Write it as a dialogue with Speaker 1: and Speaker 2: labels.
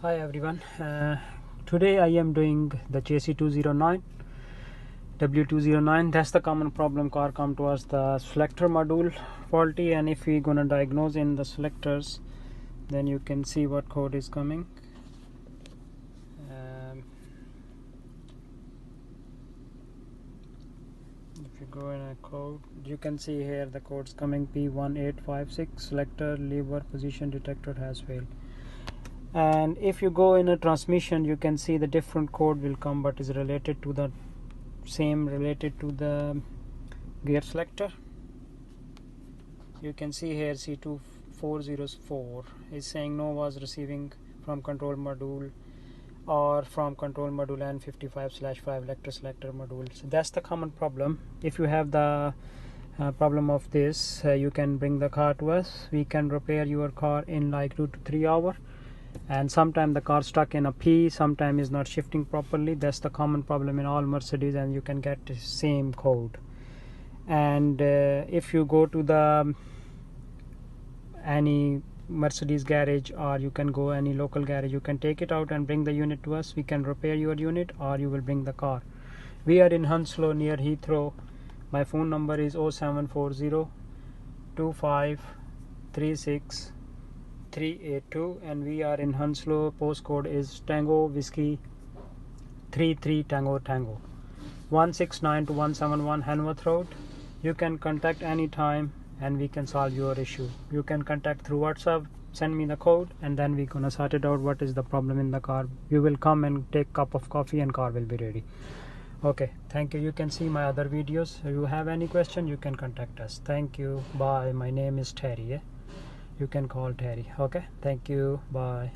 Speaker 1: Hi everyone, today I am doing the JC209 W209. That's the common problem. Car come to us, the selector module faulty, and if we gonna diagnose in the selectors, then you can see what code is coming. If you go in a code, you can see here the codes coming P1856 selector lever position detector has failed. And if you go in a transmission, you can see the different code will come, but is related to the gear selector. You can see here C404 is saying no was receiving from control module or from control module N15/5 electro selector module. So that's the common problem. If you have the problem of this, you can bring the car to us. We can repair your car in like 2 to 3 hours. And sometimes the car stuck in a P, sometimes is not shifting properly. That's the common problem in all Mercedes, and you can get the same code. And if you go to the any Mercedes garage, or you can go any local garage, you can take it out and bring the unit to us. We can repair your unit, or you will bring the car. We are in Hounslow near Heathrow. My phone number is 0740 2536 382, and we are in Hounslow. Postcode is Tango Whiskey 33 Tango 169 to 171 Hanworth Road. You can contact anytime and we can solve your issue. You can contact through WhatsApp, send me the code, and then we're gonna sort it out what is the problem in the car. You will come and take a cup of coffee and car will be ready. Okay, thank you. You can see my other videos. If you have any question, you can contact us. Thank you. Bye. My name is Terry. You can call Terry. Okay, thank you. Bye.